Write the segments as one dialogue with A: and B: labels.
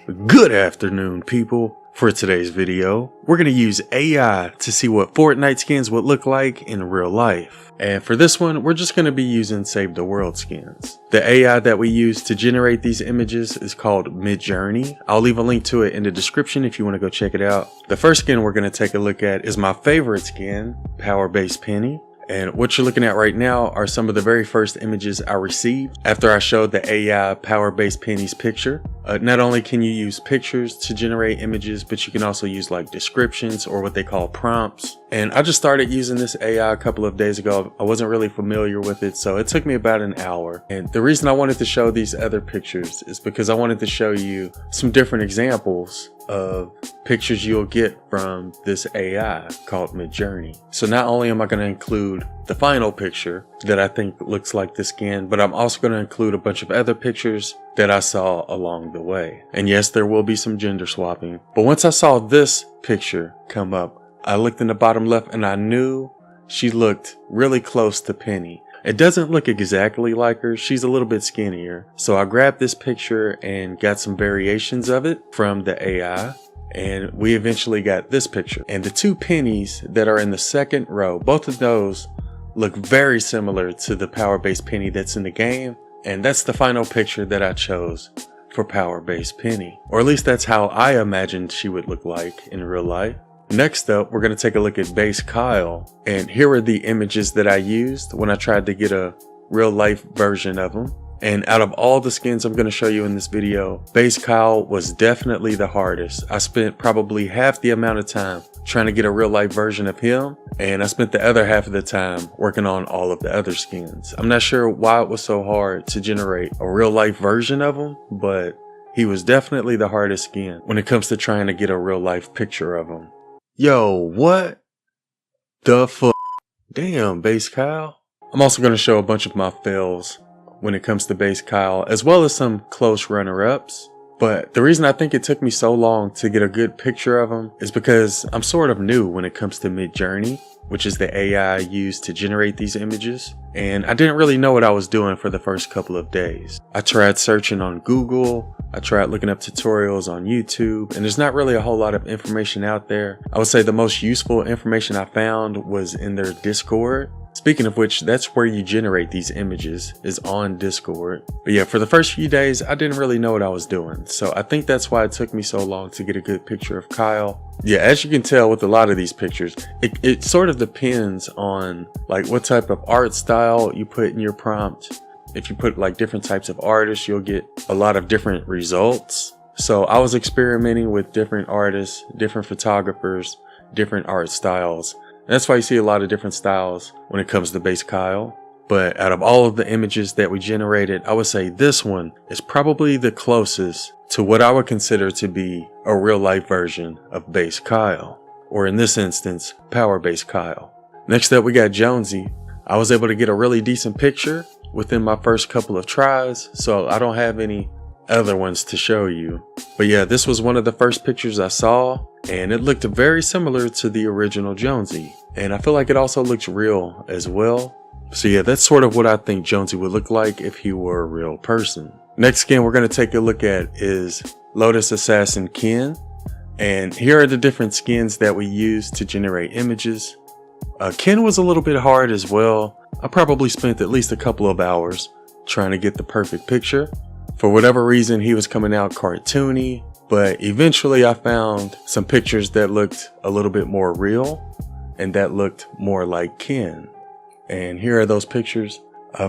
A: Good afternoon, people. For today's video, we're going to use AI to see what Fortnite skins would look like in real life. And for this one, we're just going to be using Save the World skins. The AI that we use to generate these images is called Midjourney. I'll leave a link to it in the description if you want to go check it out. The first skin we're going to take a look at is my favorite skin, Power Base Penny. And what you're looking at right now are some of the very first images I received after I showed the AI Power Base Penny's picture. Not only can you use pictures to generate images, but you can also use like descriptions or what they call prompts. And I just started using this AI a couple of days ago. I wasn't really familiar with it, so it took me about an hour. And the reason I wanted to show these other pictures is because I wanted to show you some different examples of pictures you'll get from this AI called Midjourney. So not only am I going to include the final picture that I think looks like the skin, but I'm also going to include a bunch of other pictures that I saw along the way. And yes, there will be some gender swapping. But once I saw this picture come up, I looked in the bottom left and I knew she looked really close to Penny. It doesn't look exactly like her, she's a little bit skinnier. So I grabbed this picture and got some variations of it from the AI. And we eventually got this picture. And the two pennies that are in the second row, both of those look very similar to the Power Base Penny that's in the game. And that's the final picture that I chose for Power Base Penny. Or at least that's how I imagined she would look like in real life. Next up, we're going to take a look at Base Kyle. And here are the images that I used when I tried to get a real life version of him. And out of all the skins I'm going to show you in this video, Base Kyle was definitely the hardest. I spent probably half the amount of time trying to get a real life version of him, and I spent the other half of the time working on all of the other skins. I'm not sure why it was so hard to generate a real life version of him, but he was definitely the hardest skin when it comes to trying to get a real life picture of him. Yo, what the fuck? Damn, Base Kyle. I'm also going to show a bunch of my fails when it comes to Base Kyle, as well as some close runner-ups. But the reason I think it took me so long to get a good picture of him is because I'm sort of new when it comes to Midjourney, which is the AI I use to generate these images. And I didn't really know what I was doing for the first couple of days. I tried searching on Google, I tried looking up tutorials on YouTube, and there's not really a whole lot of information out there. I would say the most useful information I found was in their Discord. Speaking of which, that's where you generate these images, is on Discord. But yeah, for the first few days, I didn't really know what I was doing. So I think that's why it took me so long to get a good picture of Kyle. Yeah, as you can tell with a lot of these pictures, it sort of depends on like what type of art style you put in your prompt. If you put like different types of artists, you'll get a lot of different results. So I was experimenting with different artists, different photographers, different art styles. That's why you see a lot of different styles when it comes to Base Kyle. But out of all of the images that we generated, I would say this one is probably the closest to what I would consider to be a real life version of Base Kyle. Or in this instance, Power Base Kyle. Next up, we got Jonesy. I was able to get a really decent picture within my first couple of tries, so I don't have any other ones to show you. But yeah, this was one of the first pictures I saw, and it looked very similar to the original Jonesy. And I feel like it also looks real as well. So yeah, that's sort of what I think Jonesy would look like if he were a real person. Next skin we're going to take a look at is Lotus Assassin Ken. And here are the different skins that we used to generate images. Ken was a little bit hard as well. I probably spent at least a couple of hours trying to get the perfect picture. For whatever reason, he was coming out cartoony, but eventually I found some pictures that looked a little bit more real and that looked more like Ken. And here are those pictures.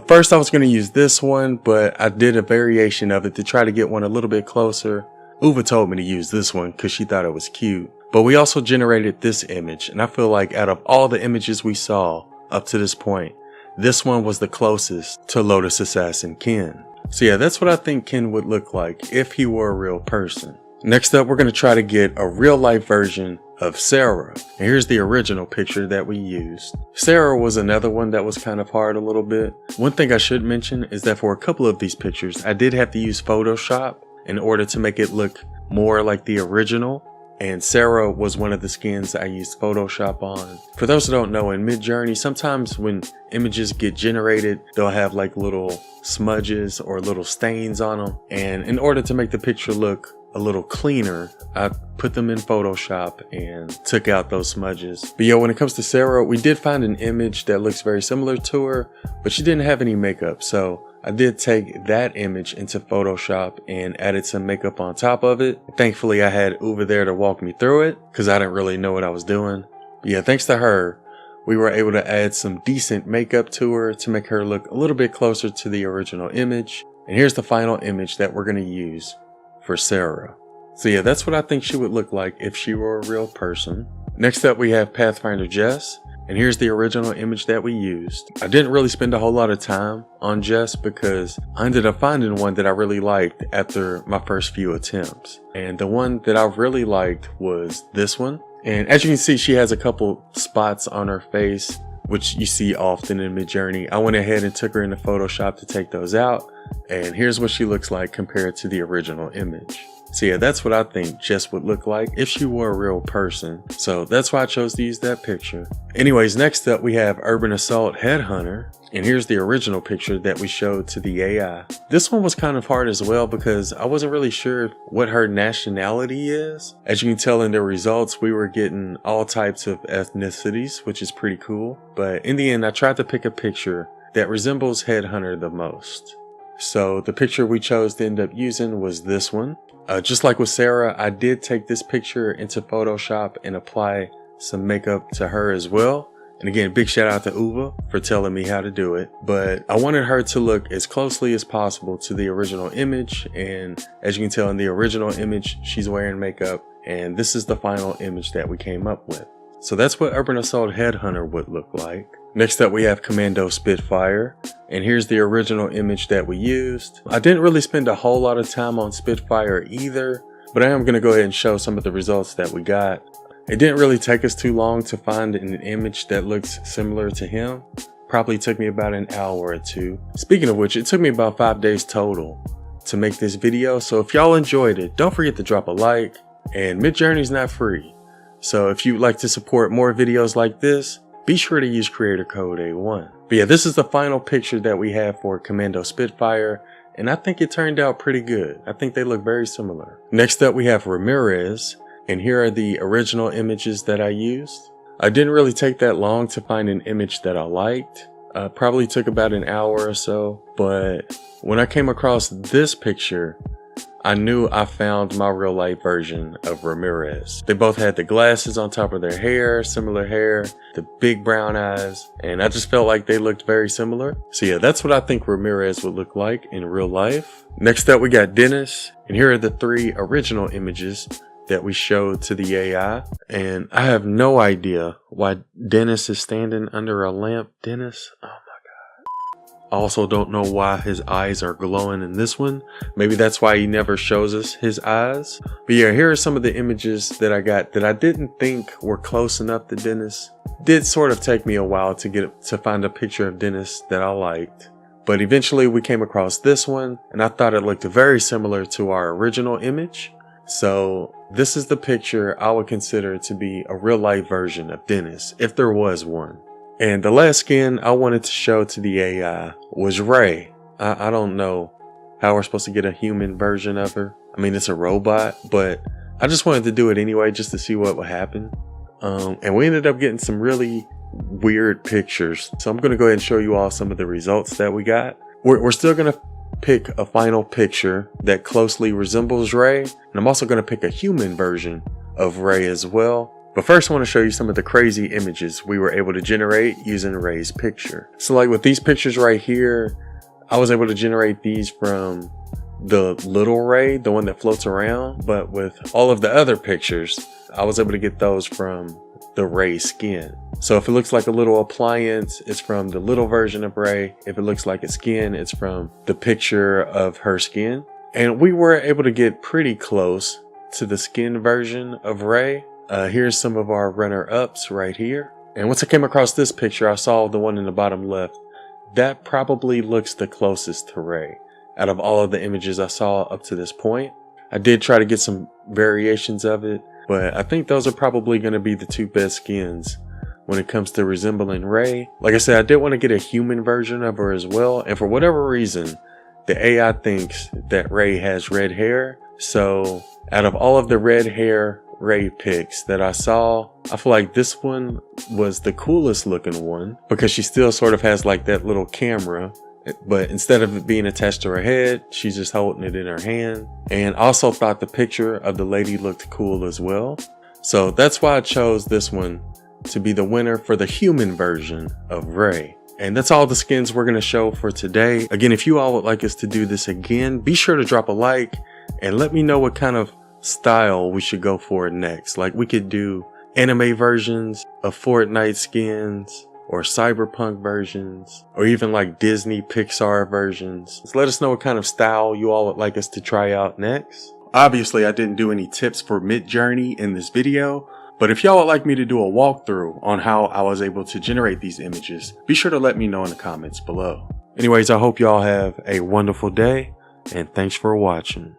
A: First I was going to use this one, but I did a variation of it to try to get one a little bit closer. Uva told me to use this one because she thought it was cute. But we also generated this image, and I feel like out of all the images we saw up to this point, this one was the closest to Lotus Assassin Ken. So yeah, that's what I think Ken would look like if he were a real person. Next up, we're going to try to get a real life version of Sarah. And here's the original picture that we used. Sarah was another one that was kind of hard a little bit. One thing I should mention is that for a couple of these pictures, I did have to use Photoshop in order to make it look more like the original. And Sarah was one of the skins I used Photoshop on. For those who don't know, in Midjourney, sometimes when images get generated, they'll have like little smudges or little stains on them. And in order to make the picture look a little cleaner, I put them in Photoshop and took out those smudges. But yeah, when it comes to Sarah, we did find an image that looks very similar to her, but she didn't have any makeup. So I did take that image into Photoshop and added some makeup on top of it. Thankfully, I had Uva there to walk me through it because I didn't really know what I was doing. But yeah, thanks to her, we were able to add some decent makeup to her to make her look a little bit closer to the original image. And here's the final image that we're going to use for Sarah. So yeah, that's what I think she would look like if she were a real person. Next up, we have Pathfinder Jess. And here's the original image that we used. I didn't really spend a whole lot of time on Jess because I ended up finding one that I really liked after my first few attempts. And the one that I really liked was this one. And as you can see, she has a couple spots on her face, which you see often in Midjourney. I went ahead and took her into Photoshop to take those out. And here's what she looks like compared to the original image. So yeah, that's what I think Jess would look like if she were a real person. So that's why I chose to use that picture. Anyways, next up we have Urban Assault Headhunter. And here's the original picture that we showed to the AI. This one was kind of hard as well because I wasn't really sure what her nationality is. As you can tell in the results, we were getting all types of ethnicities, which is pretty cool. But in the end, I tried to pick a picture that resembles Headhunter the most. So the picture we chose to end up using was this one. Just like with Sarah, I did take this picture into Photoshop and apply some makeup to her as well. And again, big shout out to Uva for telling me how to do it. But I wanted her to look as closely as possible to the original image. And as you can tell in the original image, she's wearing makeup. And this is the final image that we came up with. So that's what Urban Assault Headhunter would look like. Next up, we have Commando Spitfire. And here's the original image that we used. I didn't really spend a whole lot of time on Spitfire either, but I am going to go ahead and show some of the results that we got. It didn't really take us too long to find an image that looks similar to him. Probably took me about an hour or two. Speaking of which, it took me about 5 days total to make this video. So if y'all enjoyed it, don't forget to drop a like. And Midjourney's not free. So if you'd like to support more videos like this, be sure to use creator code A1. But yeah, this is the final picture that we have for Commando Spitfire, and I think it turned out pretty good. I think they look very similar. Next up, we have Ramirez, and here are the original images that I used. I didn't really take that long to find an image that I liked. Probably took about an hour or so, but when I came across this picture, I knew I found my real life version of Ramirez. They both had the glasses on top of their hair, similar hair, the big brown eyes, and I just felt like they looked very similar. So yeah, that's what I think Ramirez would look like in real life. Next up, we got Dennis, and here are the 3 original images that we showed to the AI. And I have no idea why Dennis is standing under a lamp. Dennis? Oh. I also don't know why his eyes are glowing in this one. Maybe that's why he never shows us his eyes. But yeah, here are some of the images that I got that I didn't think were close enough to Dennis. Did sort of take me a while to find a picture of Dennis that I liked. But eventually we came across this one, and I thought it looked very similar to our original image. So this is the picture I would consider to be a real life version of Dennis, if there was one. And the last skin I wanted to show to the AI was Ray. I don't know how we're supposed to get a human version of her. I mean, it's a robot, but I just wanted to do it anyway just to see what would happen. And we ended up getting some really weird pictures. So I'm going to go ahead and show you all some of the results that we got. We're still going to pick a final picture that closely resembles Ray. And I'm also going to pick a human version of Ray as well. But first I want to show you some of the crazy images we were able to generate using Ray's picture. So like with these pictures right here, I was able to generate these from the little Ray, the one that floats around. But with all of the other pictures, I was able to get those from the Ray skin. So if it looks like a little appliance, it's from the little version of Ray. If it looks like a skin, it's from the picture of her skin. And we were able to get pretty close to the skin version of Ray. Here's some of our runner-ups right here. And once I came across this picture, I saw the one in the bottom left. That probably looks the closest to Ray out of all of the images I saw up to this point. I did try to get some variations of it, but I think those are probably going to be the 2 best skins when it comes to resembling Ray. Like I said, I did want to get a human version of her as well. And for whatever reason, the AI thinks that Ray has red hair. So out of all of the red hair Ray picks that I saw, I feel like this one was the coolest looking one because she still sort of has like that little camera, but instead of it being attached to her head, she's just holding it in her hand. And also thought the picture of the lady looked cool as well. So that's why I chose this one to be the winner for the human version of Ray. And that's all the skins we're going to show for today. Again, if you all would like us to do this again, be sure to drop a like and let me know what kind of style we should go for next. Like we could do anime versions of Fortnite skins, or cyberpunk versions, or even like Disney Pixar versions. So let us know what kind of style you all would like us to try out next. Obviously I didn't do any tips for Midjourney in this video, but if y'all would like me to do a walkthrough on how I was able to generate these images, be sure to let me know in the comments below. Anyways, I hope y'all have a wonderful day, and thanks for watching.